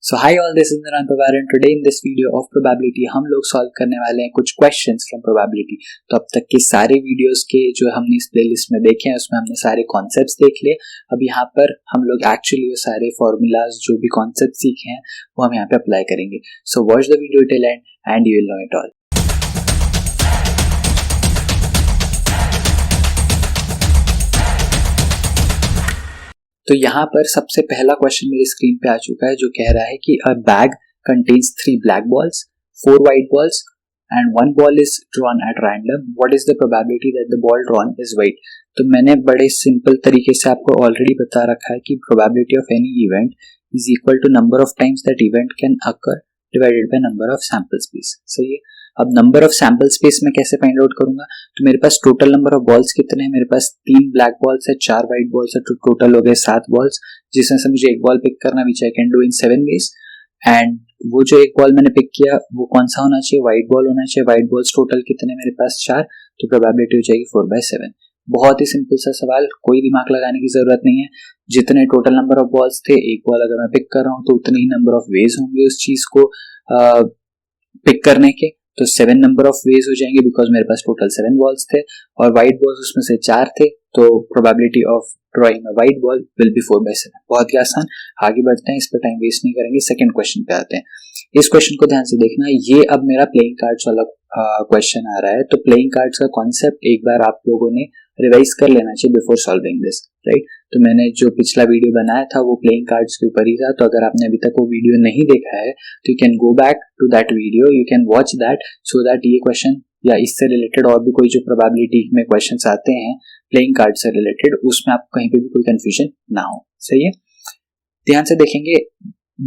So hi all, this is Niran Pawar and today in this video of probability हम लोग solve करने वाले हैं कुछ क्वेश्चंस फ्रॉम probability। तो अब तक के सारे वीडियोस के जो हमने इस प्लेलिस्ट में देखे हैं उसमें हमने सारे कॉन्सेप्ट्स देख लिए। अब यहाँ पर हम लोग एक्चुअली वो सारे फॉर्मूलाज जो भी कॉन्सेप्ट सीखे हैं वो हम यहाँ पे अप्लाई करेंगे। So watch the video till end you will know it all. तो यहाँ पर सबसे पहला क्वेश्चन मेरी स्क्रीन पे आ चुका है जो कह रहा है कि अ bag contains 3 black balls, 4 white balls and 1 ball is drawn at random. What is the probability that the ball drawn is white? तो मैंने बड़े सिंपल तरीके से आपको ऑलरेडी बता रखा है कि probability of any event is equal to number of times that event can occur divided by number of sample space. सही है। अब नंबर ऑफ सैंपल स्पेस में कैसे फाइंड आउट करूंगा? तो मेरे पास टोटल नंबर ऑफ बॉल्स कितने हैं? मेरे पास 3 ब्लैक बॉल्स है, 4 व्हाइट बॉल्स है, तो टोटल हो गए 7 बॉल्स, जिसमें से मुझे एक बॉल पिक करना which I can do in 7 ways। And वो जो एक बॉल मैंने पिक किया वो कौन सा होना चाहिए? व्हाइट बॉल होना चाहिए। व्हाइट बॉल्स टोटल कितने मेरे पास? 4, तो प्रोबेबिलिटी हो जाएगी 4/7। बहुत ही सिंपल सा सवाल, कोई दिमाग लगाने की जरूरत नहीं है। जितने टोटल नंबर ऑफ बॉल्स थे, एक बॉल अगर मैं पिक कर रहा हूँ तो उतने ही नंबर ऑफ वेज होंगे उस चीज को पिक करने के, तो 7 नंबर ऑफ वेज हो जाएंगे बिकॉज मेरे पास टोटल 7 बॉल्स थे और व्हाइट बॉल्स उसमें से 4 थे, तो probability of drawing a white ball will be 4/7। बहुत ही आसान। आगे बढ़ते हैं, इस पर टाइम वेस्ट नहीं करेंगे, सेकंड क्वेश्चन पे आते हैं। इस क्वेश्चन को ध्यान से देखना, ये अब मेरा प्लेइंग कार्ड्स वाला क्वेश्चन आ रहा है। तो प्लेइंग कार्ड्स का कॉन्सेप्ट एक बार आप लोगों ने रिवाइज कर लेना चाहिए बिफोर सॉल्विंग दिस, राइट। तो मैंने जो पिछला वीडियो बनाया था वो प्लेइंग कार्ड्स के ऊपर ही था, तो अगर आपने अभी तक वो वीडियो नहीं देखा है तो you can go back to that video, you can watch that so that ये क्वेश्चन या इससे रिलेटेड और भी कोई जो प्रोबेबिलिटी में क्वेश्चंस आते हैं प्लेइंग कार्ड से रिलेटेड, उसमें आपको कहीं पे भी कोई कंफ्यूजन ना हो। सही है, ध्यान से देखेंगे।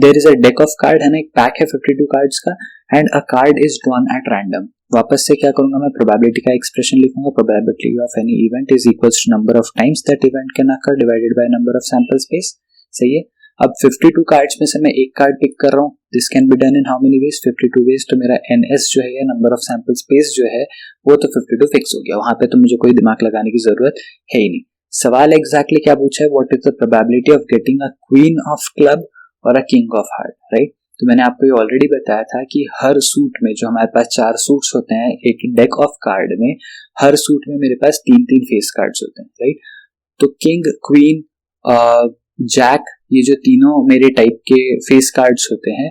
There is a deck of card है ना, एक पैक है 52 कार्ड्स का, and a card is drawn at random. वापस से क्या करूंगा मैं? प्रोबेबिलिटी का एक्सप्रेशन लिखूंगा। Probability of any event is equals to number of times that event can occur divided by number of sample space. सही है। अब 52 कार्ड्स में से मैं एक कार्ड पिक कर रहा हूँ। This can be done in how many ways? 52 ways. तो मेरा NS जो है, नंबर ऑफ सैंपल स्पेस जो है, वो तो 52 फिक्स हो गया। वहां पे तो मुझे कोई दिमाग लगाने की जरूरत है ही नहीं। सवाल एग्जैक्टली क्या पूछा है? What is the probability of getting a queen of club और a king of heart, right. तो मैंने आपको ये ऑलरेडी बताया था कि हर सूट में जो हमारे पास 4 सूट्स होते हैं एक डेक ऑफ कार्ड में, हर सूट में मेरे पास 3-3 फेस कार्ड्स होते हैं, राइट। तो किंग, क्वीन, जैक, ये जो तीनों मेरे टाइप के फेस कार्ड्स होते हैं,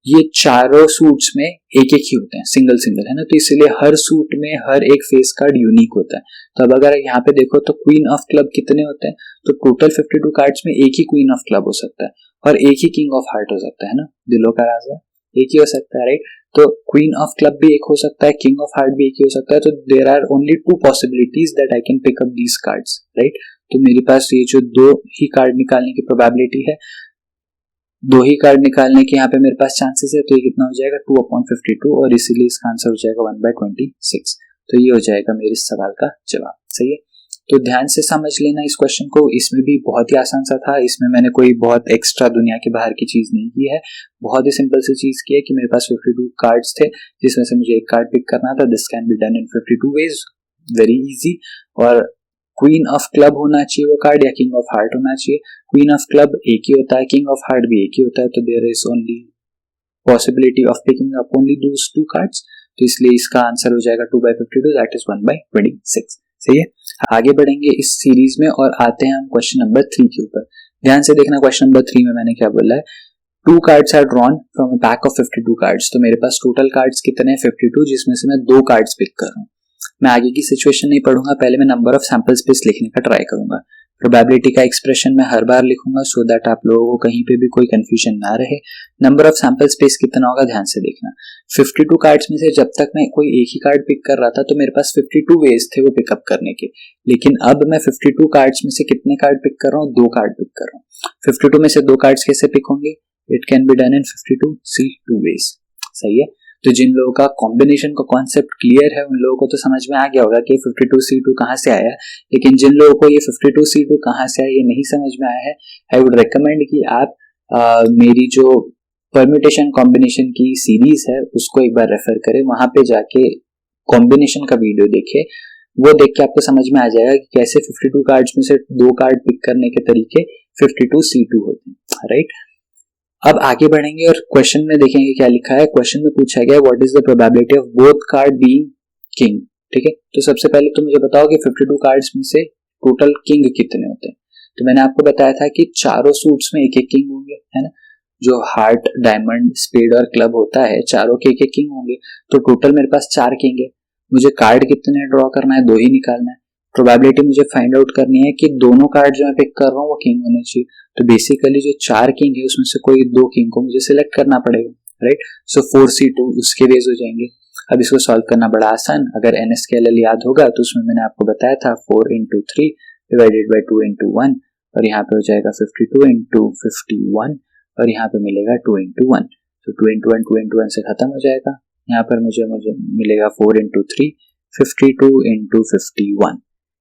ये चारों सूट्स में एक एक ही होते हैं, सिंगल सिंगल, है ना। तो इसलिए हर सूट में हर एक फेस कार्ड यूनिक होता है। तो अब अगर यहाँ पे देखो तो क्वीन ऑफ क्लब कितने होते हैं? तो टोटल 52 कार्ड्स में एक ही क्वीन ऑफ क्लब हो सकता है और एक ही किंग ऑफ हार्ट हो सकता है ना। दिलों का राजा एक ही हो सकता है, राइट। तो क्वीन ऑफ क्लब भी एक हो सकता है, किंग ऑफ हार्ट भी एक ही हो सकता है। तो there are only 2 possibilities that I can pick up these cards, right. तो मेरे पास ये जो 2 ही कार्ड निकालने की प्रोबेबिलिटी है, 2 ही कार्ड निकालने के यहाँ पे मेरे पास चांसेस है, तो ये कितना हो जाएगा? 2/52, और इसीलिए इसका आंसर हो जाएगा 1/26। तो ये हो जाएगा मेरे सवाल का जवाब। सही है। तो ध्यान से समझ लेना इस क्वेश्चन को। इसमें भी बहुत ही आसान सा था, इसमें मैंने कोई बहुत एक्स्ट्रा दुनिया के बाहर की चीज नहीं की है। बहुत ही सिंपल सी चीज की है कि मेरे पास 52 कार्ड्स थे जिसमें से मुझे एक कार्ड पिक करना था। This can be done in 52 ways, very easy. और क्वीन ऑफ क्लब होना चाहिए वो कार्ड, या किंग ऑफ हार्ट होना चाहिए। क्वीन ऑफ क्लब एक ही होता है, किंग ऑफ हार्ट भी एक ही होता है, तो there is only possibility of picking up only those 2 cards. तो इसलिए इसका आंसर हो जाएगा 2/52, दैट इज 1/26। सही है। आगे बढ़ेंगे इस सीरीज में और आते हैं हम क्वेश्चन नंबर 3 के ऊपर। ध्यान से देखना, क्वेश्चन नंबर 3 में मैंने क्या बोला है? 2 cards are drawn from a pack of 52 cards. तो मेरे पास टोटल कार्ड्स कितने हैं? 52, जिसमें से मैं 2 कार्ड्स पिक कर रहा हूँ। मैं आगे की सिचुएशन नहीं पढ़ूंगा, पहले मैं नंबर ऑफ सैंपल स्पेस लिखने का ट्राई करूंगा। प्रोबेबिलिटी का एक्सप्रेशन मैं हर बार लिखूंगा सो दैट आप लोगों को कहीं पे भी कोई कंफ्यूजन ना रहे। नंबर ऑफ सैंपल स्पेस कितना होगा? ध्यान से देखना। 52 कार्ड्स में से जब तक मैं कोई एक ही कार्ड पिक कर रहा था तो मेरे पास 52 वेज थे वो पिकअप करने के, लेकिन अब मैं 52 कार्ड्स में से कितने कार्ड पिक कर रहा हूँ? 2 कार्ड पिक कर रहा हूँ। 52 में से 2 कार्ड्स कैसे पिक होंगे? It can be done in 52 C2 ways. सही है। तो जिन लोगों का कॉम्बिनेशन का कॉन्सेप्ट क्लियर है उन लोगों को तो समझ में आ गया होगा कि 52 C2 कहाँ से आया है, लेकिन जिन लोगों को ये 52 C2 कहाँ से आया ये नहीं समझ में आया है, आई वुड रिकमेंड कि आप मेरी जो परम्यूटेशन कॉम्बिनेशन की सीरीज है उसको एक बार रेफर करें, वहां पे जाके कॉम्बिनेशन का वीडियो देखें। वो देख के आपको समझ में आ जाएगा कि कैसे 52 कार्ड्स में से 2 कार्ड पिक करने के तरीके 52 C2 होते हैं, राइट। अब आगे बढ़ेंगे और क्वेश्चन में देखेंगे क्या लिखा है। क्वेश्चन में पूछा गया what is the probability of both card being king. ठीक है, तो सबसे पहले तो मुझे बताओ कि 52 कार्ड्स में से टोटल किंग कितने होते हैं। तो मैंने आपको बताया था कि चारों सूट्स में एक एक किंग होंगे, है ना। जो हार्ट, डायमंड, स्पेड और क्लब होता है, चारों के एक एक किंग होंगे। तो टोटल मेरे पास 4 किंग है। मुझे कार्ड कितने ड्रॉ करना है, 2 ही निकालना है। प्रोबेबिलिटी मुझे फाइंड आउट करनी है कि दोनों कार्ड जो मैं पिक कर रहा हूँ वो किंग होने चाहिए। तो बेसिकली जो 4 किंग है उसमें से कोई 2 किंग को मुझे सिलेक्ट करना पड़ेगा, राइट। सो 4C2 उसके बेस हो जाएंगे। अब इसको सॉल्व करना बड़ा आसान, अगर NSKLL याद होगा तो उसमें मैंने आपको बताया था 4 into 3 डिवाइडेड बाई 2 into 1, और यहाँ पे हो जाएगा 52 into 51, और यहाँ पे मिलेगा 2 into 1। तो 2 into 1 2 into 1 से खत्म हो जाएगा। यहाँ पर मुझे मिलेगा 4 into 3 52 into 51।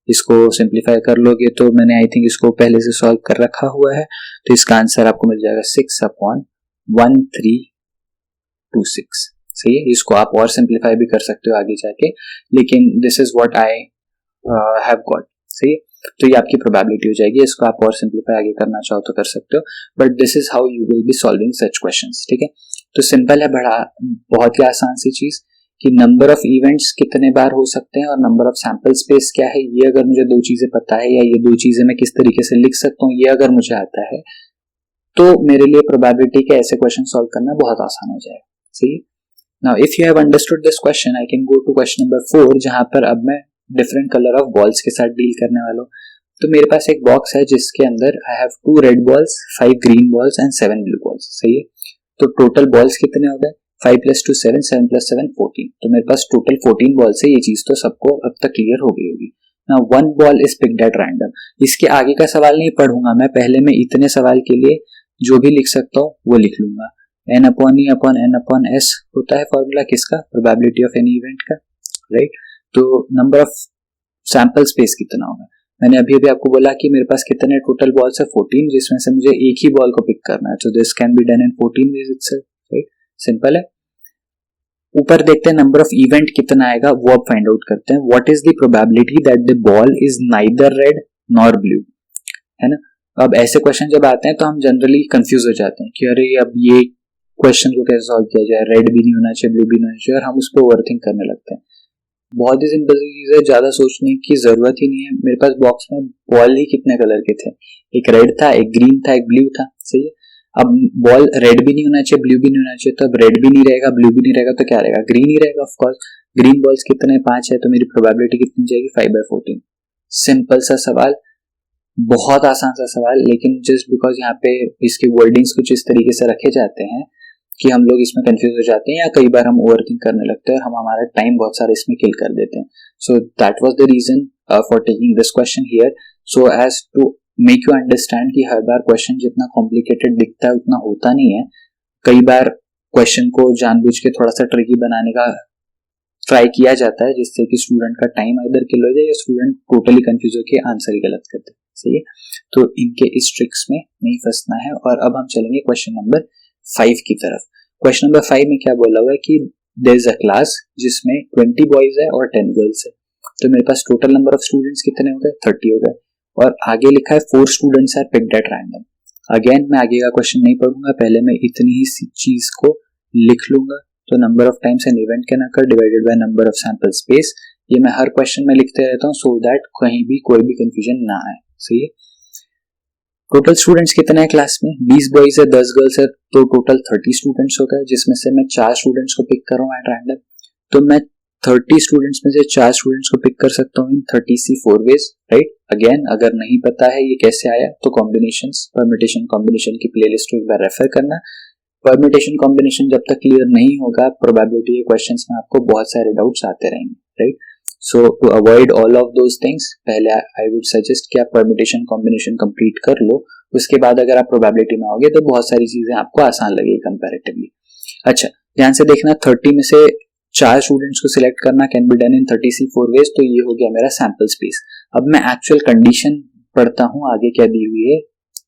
इसको सिंप्लीफाई कर लोगे तो मैंने आई थिंक इसको पहले से सॉल्व कर रखा हुआ है, तो इसका आंसर आपको मिल जाएगा 6/1326। सही है, इसको आप और सिंप्लीफाई भी कर सकते हो आगे जाके, लेकिन this is what I have got. सही है, तो ये आपकी प्रोबेबिलिटी हो जाएगी। इसको आप और सिंप्लीफाई आगे करना चाहो तो कर सकते हो, but this is how you will be solving such questions. ठीक है, तो सिंपल है, बड़ा बहुत ही आसान सी चीज कि नंबर ऑफ इवेंट्स कितने बार हो सकते हैं और नंबर ऑफ सैंपल स्पेस क्या है, ये अगर मुझे 2 चीजें पता है, या ये 2 चीजें मैं किस तरीके से लिख सकता हूँ, ये अगर मुझे आता है, तो मेरे लिए प्रोबेबिलिटी के ऐसे क्वेश्चन सॉल्व करना बहुत आसान हो जाएगा। सही। Now if you have understood this question, I can go to question number 4, जहां पर अब मैं डिफरेंट कलर ऑफ बॉल्स के साथ डील करने वाला हूँ। तो मेरे पास एक बॉक्स है जिसके अंदर I have 2 red balls, 5 green balls and 7 blue balls. सही है, तो टोटल बॉल्स कितने हो गए, 5 + 2 7, 7 + 7 14। तो मेरे पास टोटल 14 बॉल्स है। ये चीज तो सबको अब तक क्लियर हो गई होगी। Now 1 ball is picked at random. इसके आगे का सवाल नहीं पढ़ूंगा मैं, पहले मैं इतने सवाल के लिए जो भी लिख सकता हूँ वो लिख लूंगा। n/e/n/s होता है फॉर्मूला किसका, प्रोबेबिलिटी ऑफ एनी इवेंट का, राइट। तो नंबर ऑफ सैंपल स्पेस कितना होगा, मैंने अभी अभी आपको बोला कि मेरे पास कितने टोटल बॉल्स है, 14, जिसमें से मुझे एक ही बॉल को पिक करना है। तो this can be done in 14 ways itself, right, simple है। ऊपर देखते हैं नंबर ऑफ इवेंट कितना आएगा, वो अब फाइंड आउट करते हैं। What is the probability that the ball is neither red nor blue, है ना। अब ऐसे क्वेश्चन जब आते हैं तो हम जनरली कंफ्यूज हो जाते हैं कि अरे अब ये क्वेश्चन को कैसे सॉल्व किया जाए, रेड भी नहीं होना चाहिए, ब्लू भी नहीं होना चाहिए, और हम उस पर ओवरथिंक करने लगते हैं। बहुत ही सिंपल चीज है, ज्यादा सोचने की जरूरत ही नहीं है। मेरे पास बॉक्स में बॉल ही कितने कलर के थे, एक रेड था, एक ग्रीन था, एक ब्लू था। सही है, अब बॉल रेड भी नहीं होना चाहिए, ब्लू भी नहीं होना चाहिए, तो अब रेड भी नहीं रहेगा, ब्लू भी नहीं रहेगा, तो क्या रहेगा, ग्रीन ही रहेगा। ऑफ कोर्स ग्रीन बॉल्स कितने, 5 है, तो मेरी प्रोबेबिलिटी कितनी जाएगी, 5/14। सिंपल सा सवाल, बहुत आसान सा सवाल, लेकिन जस्ट बिकॉज यहाँ पे इसके वर्डिंग्स कुछ इस तरीके से रखे जाते हैं कि हम लोग इसमें कंफ्यूज हो जाते हैं, या कई बार हम ओवरथिंक करने लगते हैं और हम हमारा टाइम बहुत सारा इसमें किल कर देते हैं। So that was the reason for taking this question here, so as to make you understand कि हर बार क्वेश्चन जितना कॉम्प्लिकेटेड दिखता है उतना होता नहीं है। कई बार क्वेश्चन को जानबूझ के थोड़ा सा ट्रिकी बनाने का ट्राई किया जाता है, जिससे कि स्टूडेंट का टाइम इधर किल हो जाए या स्टूडेंट टोटली कंफ्यूज होकर आंसर ही गलत कर दे। सही है, तो इनके इस ट्रिक्स में नहीं फंसना है। और अब हम चलेंगे क्वेश्चन नंबर 5 की तरफ। क्वेश्चन नंबर 5 में क्या बोला हुआ है कि देयर इज अ क्लास जिसमें 20 बॉयज है और 10 गर्ल्स है। तो मेरे पास टोटल नंबर ऑफ स्टूडेंट्स कितने हो गए, 30 हो गए, और आगे लिखा है 4 students are picked at random. Again मैं आगे का क्वेश्चन नहीं पढ़ूंगा, पहले मैं इतनी ही चीज को लिख लूंगा। तो number of times an event can occur divided by number of sample space, ये मैं हर क्वेश्चन में लिखते रहता हूँ सो दैट कहीं भी कोई भी कंफ्यूजन ना आए। सही है, टोटल स्टूडेंट्स कितने हैं क्लास में, 20 बॉयज है, 10 गर्ल्स है, तो टोटल 30 स्टूडेंट्स हो गए, जिसमें से मैं 4 स्टूडेंट्स को पिक कर रहा हूँ एट रैंडम। तो मैं 30 स्टूडेंट्स में से 4 स्टूडेंट्स को पिक कर सकता हूँ इन 30C4 वेज, राइट। अगेन अगर नहीं पता है ये कैसे आया, तो कॉम्बिनेशंस, परम्यूटेशन कॉम्बिनेशन की प्लेलिस्ट को एक बार रेफर करना। परम्यूटेशन कॉम्बिनेशन जब तक क्लियर नहीं होगा, प्रोबेबिलिटी के क्वेश्चंस में आपको बहुत सारे डाउट्स आते रहेंगे, right. So to avoid all of those things, पहले आई वुड सजेस्ट कि आप परम्यूटेशन कॉम्बिनेशन कंप्लीट कर लो, उसके बाद अगर आप प्रोबेबिलिटी में आओगे तो बहुत सारी चीजें आपको आसान लगेगी कंपैरेटिवली। अच्छा, ध्यान से देखना, 30 में से 4 स्टूडेंट्स को सिलेक्ट करना can be done in 30C4 ways. तो ये हो गया मेरा सैंपल स्पेस। अब मैं एक्चुअल कंडीशन पढ़ता हूँ, आगे क्या दी हुई है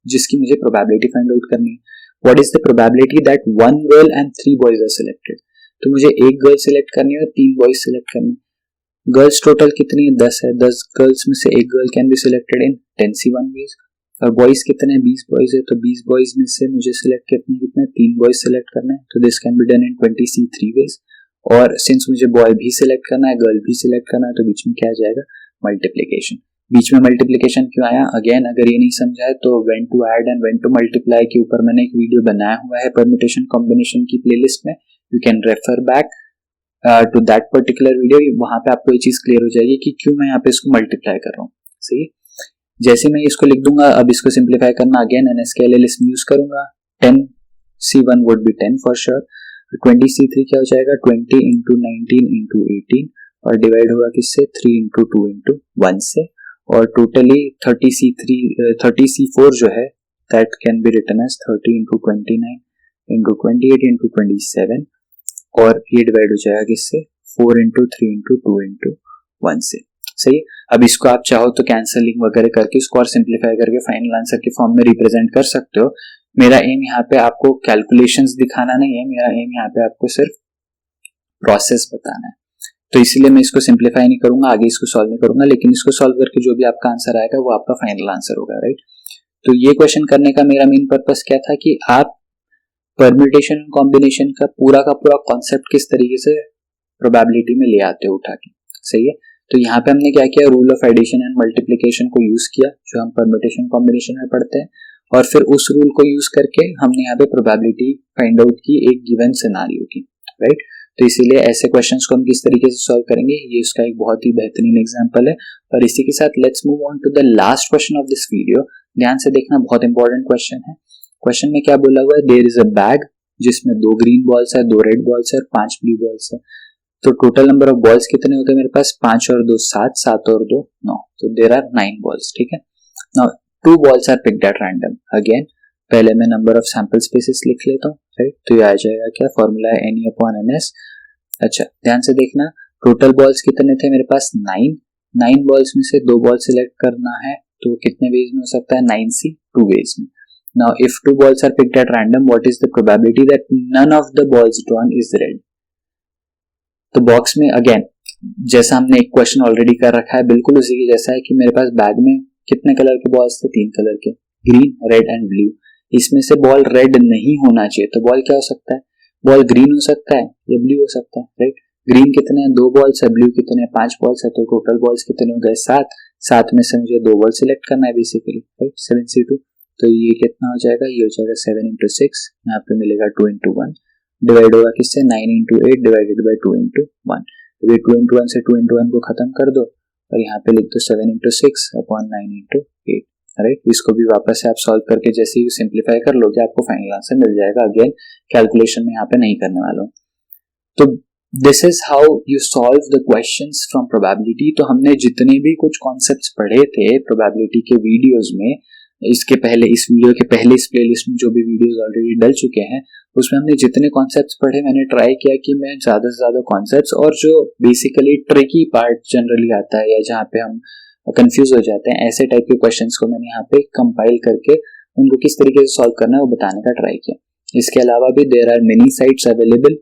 जिसकी मुझे प्रोबेबिलिटी फाइंड आउट करनी है। What is the probability that 1 girl and 3 boys are selected? तो मुझे एक गर्ल सिलेक्ट करनी है और 3 बॉयज सिलेक्ट करने। गर्ल्स टोटल कितनी है, 10 है, 10 गर्ल्स में से एक girl can be selected in 10C1 ways. और बॉयज कितने हैं, 20 बॉयज है, तो 20 बॉयज में से मुझे सिलेक्ट कितने 3 बॉयज सिलेक्ट करना है, तो this can be done in 20C3 ways. और सिंस मुझे बॉय भी सिलेक्ट करना है, गर्ल भी सिलेक्ट करना है, तो बीच में क्या आ जाएगा, मल्टीप्लीकेशन। बीच में मल्टीप्लीकेशन क्यों आया, अगेन अगर ये नहीं समझा है तो when to add and when to multiply के ऊपर मैंने एक वीडियो बनाया हुआ है परम्यूटेशन कॉम्बिनेशन की प्लेलिस्ट में, you can refer back to that particular video. वहां पे आपको ये चीज क्लियर हो जाएगी कि क्यों मैं यहाँ पे इसको मल्टीप्लाई कर रहा हूँ। सही, जैसे मैं इसको लिख दूंगा, अब इसको सिंप्लीफाई करना, अगेन NSKLL इसमें यूज करूंगा, 10C1 would be 10 for sure, 20C3 क्या हो जाएगा, 20 इंटू 19 इंटू 18 और डिवाइड होगा किससे, 3 इंटू 2 इंटू 1 से, और टोटली 30C4 जो है that can be written as 30 into 29 into 28 into 27 और ये डिवाइड हो जाएगा किससे, 4 इंटू 3 इंटू 2 इंटू 1 से। सही, अब इसको आप चाहो तो कैंसलिंग वगैरह करके इसको और सिंप्लीफाई करके फाइनल आंसर के फॉर्म में रिप्रेजेंट कर सकते हो। मेरा एम यहाँ पे आपको कैलकुलेशंस दिखाना नहीं है, मेरा एम यहाँ पे आपको सिर्फ प्रोसेस बताना है, तो इसलिए मैं इसको सिंप्लीफाई नहीं करूंगा, आगे इसको सॉल्व नहीं करूंगा, लेकिन इसको सॉल्व करके जो भी आपका आंसर आएगा वो आपका फाइनल आंसर होगा, राइट। तो ये क्वेश्चन करने का मेरा मेन पर्पस क्या था कि आप परम्यूटेशन और कॉम्बिनेशन का पूरा कॉन्सेप्ट किस तरीके से प्रोबेबिलिटी में ले आते हो उठा के। सही है, तो यहाँ पे हमने क्या किया, rule of addition and multiplication को यूज किया जो हम परम्यूटेशन कॉम्बिनेशन में पढ़ते हैं, और फिर उस रूल को यूज करके हमने यहाँ पे प्रोबेबिलिटी फाइंड आउट की एक गिवन सिनेरियो की, राइट। तो इसीलिए ऐसे क्वेश्चंस को हम किस तरीके से सॉल्व करेंगे, ये उसका एक बहुत ही बेहतरीन एग्जांपल है। और इसी के साथ let's move on to the last question of this video. ध्यान से देखना, बहुत इंपॉर्टेंट क्वेश्चन है। क्वेश्चन में क्या बोला हुआ है, देयर इज अ बैग जिसमें 2 ग्रीन बॉल्स है, 2 रेड बॉल्स है और 5 ब्लू बॉल्स है। तो टोटल नंबर ऑफ बॉल्स कितने होते हैं मेरे पास, 5 और 2 7, 7 और 2 9, तो देयर आर 9 बॉल्स। ठीक है, now 2 balls are picked at random. Again पहले मैं नंबर ऑफ सैंपल स्पेसेस लिख लेता हूँ, राइट। तो ये आ जाएगा क्या, फॉर्मूला है NE/NS। अच्छा, ध्यान से देखना, टोटल बॉल्स कितने थे मेरे पास, 9 बॉल्स में से 2 बॉल सिलेक्ट करना है, तो कितने वेज में हो सकता है, 9C 2 वेज में। Now if 2 balls are picked at random, what is the probability that none of the balls drawn is red. तो बॉक्स में अगेन जैसा हमने एक क्वेश्चन ऑलरेडी कर रखा है, बिल्कुल उसी के जैसा है कि मेरे पास बैग में कितने कलर के बॉल्स थे, 3 कलर के, ग्रीन, रेड एंड ब्लू। इसमें से बॉल रेड नहीं होना चाहिए, तो बॉल क्या हो सकता है, बॉल ग्रीन हो सकता है या ब्लू हो सकता है, राइट। ग्रीन कितने हैं, 2 बॉल्स है, ब्लू कितने हैं, 5 बॉल्स है, तो टोटल बॉल्स कितने हो गए, 7 में से मुझे 2 बॉल सिलेक्ट करना है बेसिकली, राइट, 7C2। तो ये कितना हो जाएगा, ये हो जाएगा 7 इंटू 6, यहाँ पे मिलेगा 2 इंटू 1, डिवाइड होगा किससे, 9 इंटू 8 डिवाइडेड बाई 2 इंटू 1। तो 2 इंटू 1 से 2 इंटू 1 को खत्म कर दो और यहाँ पे लिख दो 7 इंटू 6 अपॉन 9 इंटू 8, राइट। इसको भी वापस से आप सॉल्व करके जैसे ही सिंप्लीफाई कर लोगे आपको फाइनल आंसर मिल जाएगा। अगेन कैलकुलेशन में यहाँ पे नहीं करने वाला हूँ। तो this is how you solve the questions from probability. तो हमने जितने भी कुछ कॉन्सेप्ट्स पढ़े थे प्रोबेबिलिटी के वीडियोस में, इसके पहले इस वीडियो के पहले इस प्लेलिस्ट में जो भी वीडियोस ऑलरेडी डल चुके हैं उसमें हमने जितने कॉन्सेप्ट्स पढ़े, मैंने ट्राई किया कि मैं ज्यादा से ज्यादा कॉन्सेप्ट्स और जो बेसिकली ट्रिकी पार्ट जनरली आता है या जहाँ पे हम कंफ्यूज हो जाते हैं, ऐसे टाइप के क्वेश्चंस को मैंने यहाँ पे कंपाइल करके उनको किस तरीके से सॉल्व करना है वो बताने का ट्राई किया। इसके अलावा भी there are many sites available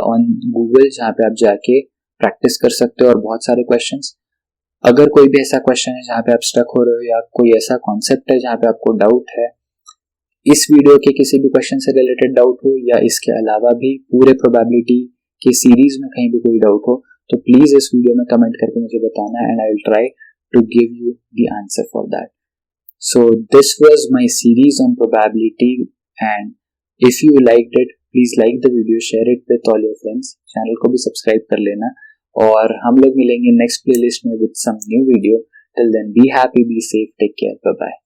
on Google जहाँ पे आप जाके प्रैक्टिस कर सकते हो और बहुत सारे क्वेश्चंस। अगर कोई भी ऐसा क्वेश्चन है जहाँ पे आप स्टक हो रहे हो या कोई ऐसा कॉन्सेप्ट है जहाँ पे आपको डाउट है, इस वीडियो के किसी भी क्वेश्चन से रिलेटेड डाउट हो या इसके अलावा भी पूरे प्रोबेबिलिटी के सीरीज में कहीं भी कोई डाउट हो, तो प्लीज इस वीडियो में कमेंट करके मुझे बताना and I will try to give you the answer for that. So this was my series on probability and if you liked it please like the video, share it with all your friends, channel को भी subscribe कर लेना और हम लोग मिलेंगे next playlist में with some new video. Till then be happy, be safe, take care, bye bye.